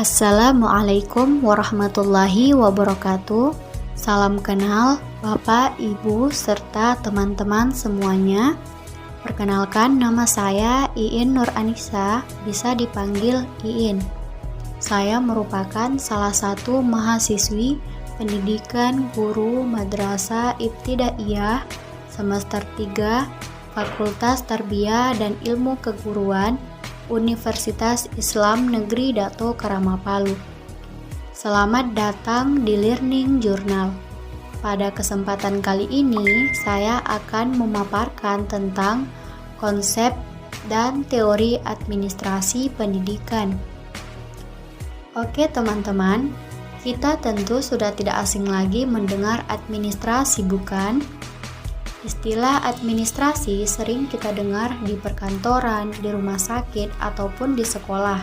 Assalamualaikum warahmatullahi wabarakatuh. Salam kenal Bapak, Ibu, serta teman-teman semuanya. Perkenalkan, nama saya Iin Nur Anissa, bisa dipanggil Iin. Saya merupakan salah satu mahasiswi pendidikan guru Madrasah Ibtidaiyah semester 3 Fakultas Tarbiyah dan Ilmu Keguruan Universitas Islam Negeri Dato Karama Palu. Selamat datang di Learning Journal. Pada kesempatan kali ini, saya akan memaparkan tentang konsep dan teori administrasi pendidikan. Oke teman-teman, kita tentu sudah tidak asing lagi mendengar administrasi, bukan? Istilah administrasi sering kita dengar di perkantoran, di rumah sakit, ataupun di sekolah.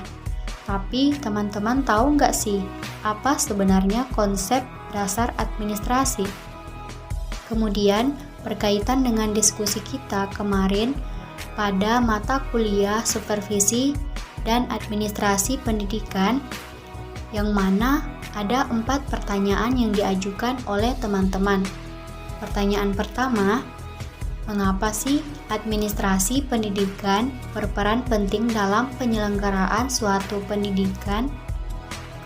Tapi teman-teman tahu nggak sih apa sebenarnya konsep dasar administrasi? Kemudian berkaitan dengan diskusi kita kemarin pada mata kuliah supervisi dan administrasi pendidikan, yang mana ada 4 pertanyaan yang diajukan oleh teman-teman. Pertanyaan pertama, mengapa sih administrasi pendidikan berperan penting dalam penyelenggaraan suatu pendidikan?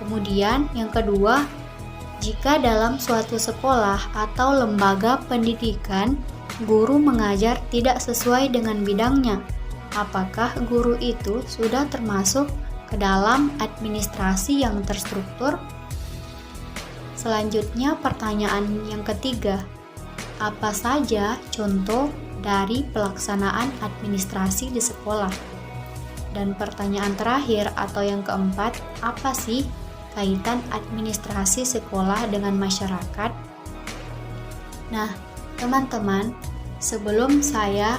Kemudian yang kedua, jika dalam suatu sekolah atau lembaga pendidikan guru mengajar tidak sesuai dengan bidangnya, apakah guru itu sudah termasuk ke dalam administrasi yang terstruktur? Selanjutnya pertanyaan yang ketiga, apa saja contoh dari pelaksanaan administrasi di sekolah? Dan pertanyaan terakhir atau yang keempat, apa sih kaitan administrasi sekolah dengan masyarakat? Nah, teman-teman, sebelum saya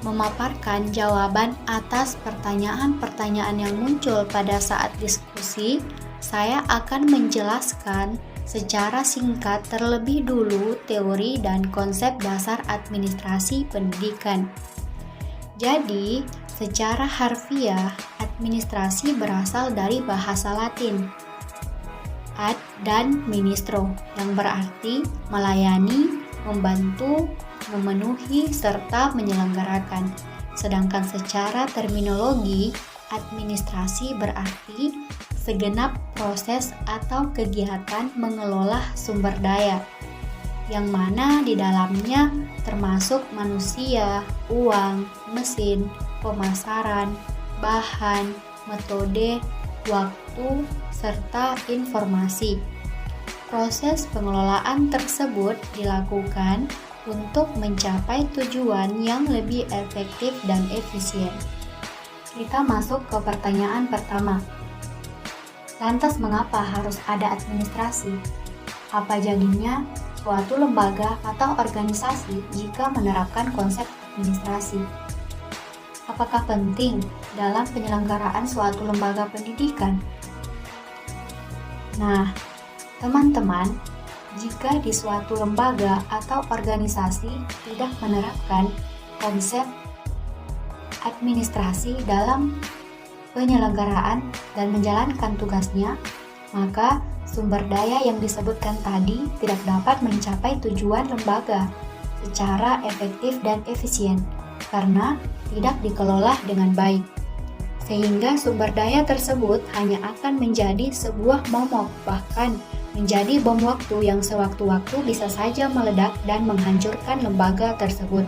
memaparkan jawaban atas pertanyaan-pertanyaan yang muncul pada saat diskusi, saya akan menjelaskan secara singkat terlebih dulu teori dan konsep dasar administrasi pendidikan. Jadi, secara harfiah, administrasi berasal dari bahasa Latin ad dan ministro, yang berarti melayani, membantu, memenuhi, serta menyelenggarakan. Sedangkan secara terminologi, administrasi berarti segenap proses atau kegiatan mengelola sumber daya, yang mana di dalamnya termasuk manusia, uang, mesin, pemasaran, bahan, metode, waktu, serta informasi. Proses pengelolaan tersebut dilakukan untuk mencapai tujuan yang lebih efektif dan efisien. Kita masuk ke pertanyaan pertama. Lantas mengapa harus ada administrasi? Apa jadinya suatu lembaga atau organisasi jika menerapkan konsep administrasi? Apakah penting dalam penyelenggaraan suatu lembaga pendidikan? Nah, teman-teman, jika di suatu lembaga atau organisasi tidak menerapkan konsep administrasi dalam penyelenggaraan dan menjalankan tugasnya, maka sumber daya yang disebutkan tadi tidak dapat mencapai tujuan lembaga secara efektif dan efisien karena tidak dikelola dengan baik. Sehingga sumber daya tersebut hanya akan menjadi sebuah momok, bahkan menjadi bom waktu yang sewaktu-waktu bisa saja meledak dan menghancurkan lembaga tersebut.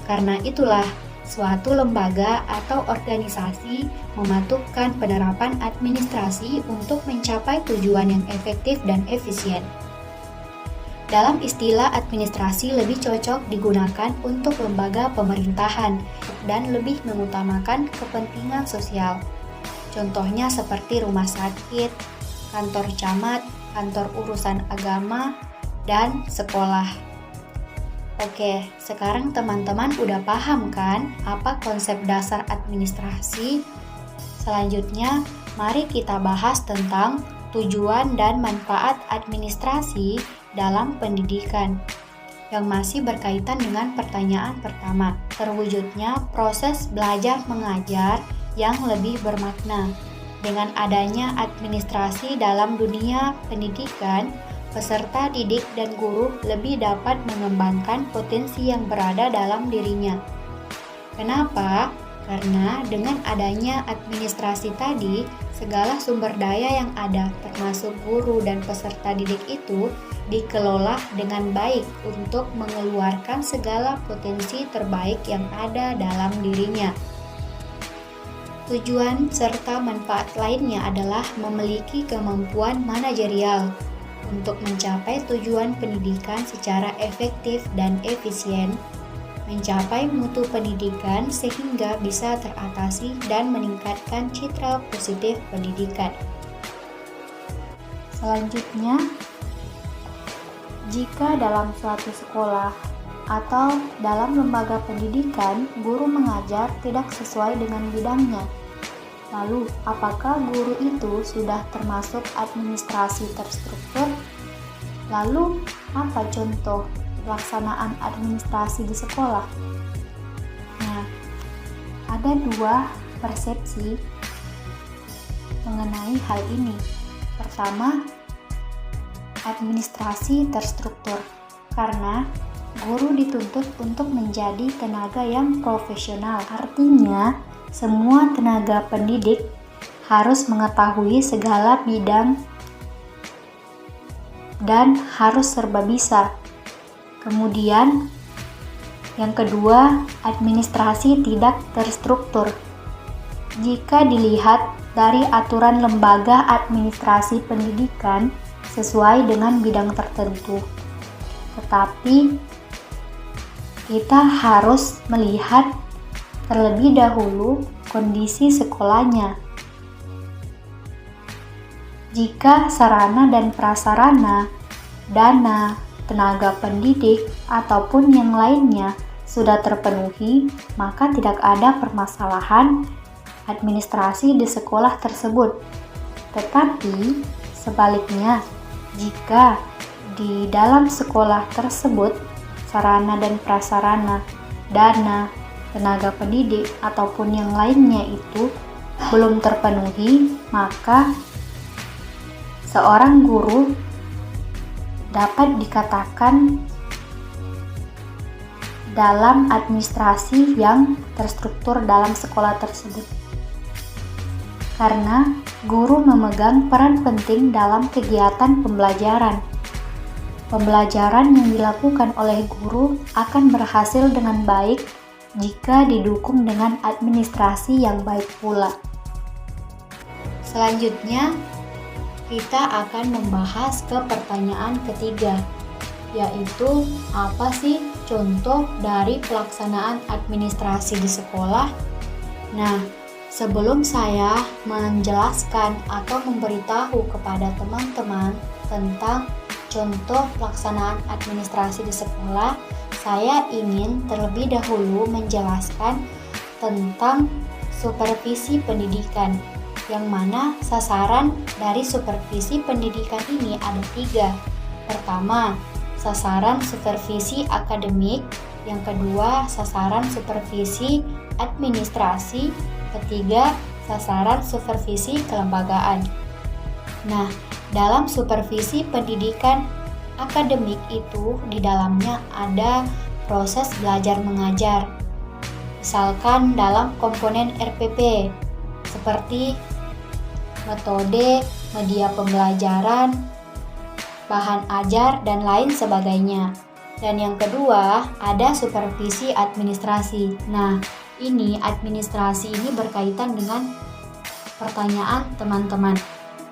Karena itulah, suatu lembaga atau organisasi mematuhkan penerapan administrasi untuk mencapai tujuan yang efektif dan efisien. Dalam istilah administrasi lebih cocok digunakan untuk lembaga pemerintahan dan lebih mengutamakan kepentingan sosial. Contohnya seperti rumah sakit, kantor camat, kantor urusan agama, dan sekolah. Oke, sekarang teman-teman udah paham kan apa konsep dasar administrasi? Selanjutnya, mari kita bahas tentang tujuan dan manfaat administrasi dalam pendidikan, yang masih berkaitan dengan pertanyaan pertama, terwujudnya proses belajar mengajar yang lebih bermakna. dengan adanya administrasi dalam dunia pendidikan, peserta didik dan guru lebih dapat mengembangkan potensi yang berada dalam dirinya. Kenapa? Karena dengan adanya administrasi tadi, segala sumber daya yang ada, termasuk guru dan peserta didik itu, dikelola dengan baik untuk mengeluarkan segala potensi terbaik yang ada dalam dirinya. Tujuan serta manfaat lainnya adalah memiliki kemampuan manajerial untuk mencapai tujuan pendidikan secara efektif dan efisien, mencapai mutu pendidikan sehingga bisa teratasi dan meningkatkan citra positif pendidikan. Selanjutnya, jika dalam suatu sekolah atau dalam lembaga pendidikan guru mengajar tidak sesuai dengan bidangnya, lalu apakah guru itu sudah termasuk administrasi terstruktur? Lalu apa contoh pelaksanaan administrasi di sekolah? Nah, ada dua persepsi mengenai hal ini. Pertama, administrasi terstruktur, karena guru dituntut untuk menjadi tenaga yang profesional. Artinya, semua tenaga pendidik harus mengetahui segala bidang dan harus serba bisa. Kemudian, yang kedua, administrasi tidak terstruktur. Jika dilihat dari aturan lembaga administrasi pendidikan sesuai dengan bidang tertentu, tetapi kita harus melihat terlebih dahulu kondisi sekolahnya. Jika sarana dan prasarana, dana, tenaga pendidik, ataupun yang lainnya sudah terpenuhi, maka tidak ada permasalahan administrasi di sekolah tersebut. Tetapi sebaliknya, jika di dalam sekolah tersebut sarana dan prasarana, dana, tenaga pendidik, ataupun yang lainnya itu belum terpenuhi, maka seorang guru dapat dikatakan dalam administrasi yang terstruktur dalam sekolah tersebut. Karena guru memegang peran penting dalam kegiatan pembelajaran. Pembelajaran yang dilakukan oleh guru akan berhasil dengan baik jika didukung dengan administrasi yang baik pula. Selanjutnya, kita akan membahas ke pertanyaan ketiga, yaitu apa sih contoh dari pelaksanaan administrasi di sekolah? Nah, sebelum saya menjelaskan atau memberitahu kepada teman-teman tentang contoh pelaksanaan administrasi di sekolah, saya ingin terlebih dahulu menjelaskan tentang supervisi pendidikan, yang mana sasaran dari supervisi pendidikan ini ada 3. Pertama, sasaran supervisi akademik. Yang kedua, sasaran supervisi administrasi. Ketiga, sasaran supervisi kelembagaan. Nah, dalam supervisi pendidikan akademik itu di dalamnya ada proses belajar mengajar. Misalkan dalam komponen RPP seperti metode, media pembelajaran, bahan ajar, dan lain sebagainya. Dan yang kedua, ada supervisi administrasi. Nah, ini administrasi ini berkaitan dengan pertanyaan teman-teman.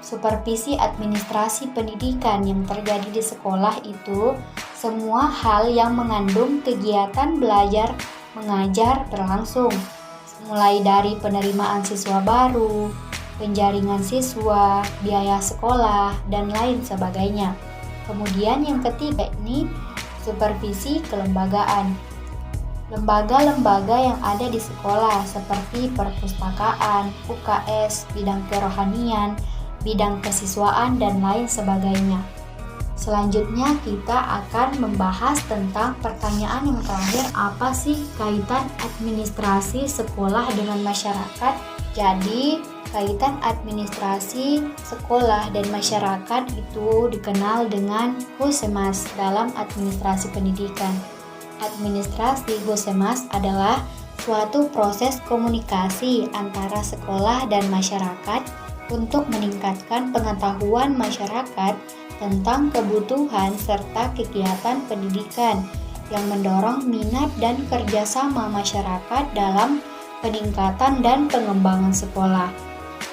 Supervisi administrasi pendidikan yang terjadi di sekolah itu semua hal yang mengandung kegiatan belajar mengajar berlangsung, mulai dari penerimaan siswa baru, penjaringan siswa, biaya sekolah, dan lain sebagainya. Kemudian yang ketiga ini supervisi kelembagaan. Lembaga-lembaga yang ada di sekolah seperti perpustakaan, UKS, bidang kerohanian, bidang kesiswaan, dan lain sebagainya. Selanjutnya kita akan membahas tentang pertanyaan yang terakhir, apa sih kaitan administrasi sekolah dengan masyarakat? Jadi Kaitan administrasi, sekolah, dan masyarakat itu dikenal dengan Husemas dalam administrasi pendidikan. Administrasi Husemas adalah suatu proses komunikasi antara sekolah dan masyarakat untuk meningkatkan pengetahuan masyarakat tentang kebutuhan serta kegiatan pendidikan yang mendorong minat dan kerjasama masyarakat dalam peningkatan dan pengembangan sekolah.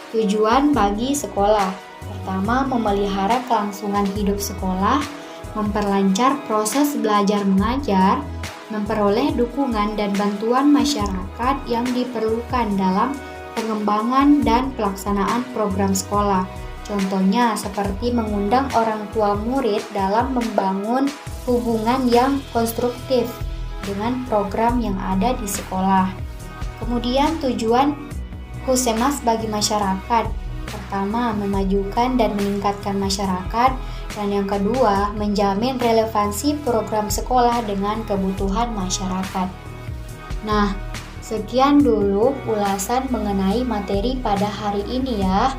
Tujuan bagi sekolah: pertama, memelihara kelangsungan hidup sekolah, memperlancar proses belajar mengajar, memperoleh dukungan dan bantuan masyarakat yang diperlukan dalam pengembangan dan pelaksanaan program sekolah. Contohnya seperti mengundang orang tua murid dalam membangun hubungan yang konstruktif dengan program yang ada di sekolah. Kemudian tujuan Husemas bagi masyarakat: pertama, memajukan dan meningkatkan masyarakat, dan yang kedua, menjamin relevansi program sekolah dengan kebutuhan masyarakat. Nah, sekian dulu ulasan mengenai materi pada hari ini ya.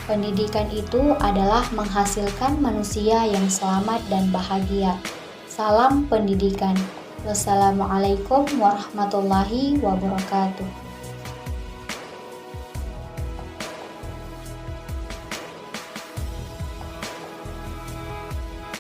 Pendidikan itu adalah menghasilkan manusia yang selamat dan bahagia. Salam pendidikan. Wassalamualaikum warahmatullahi wabarakatuh.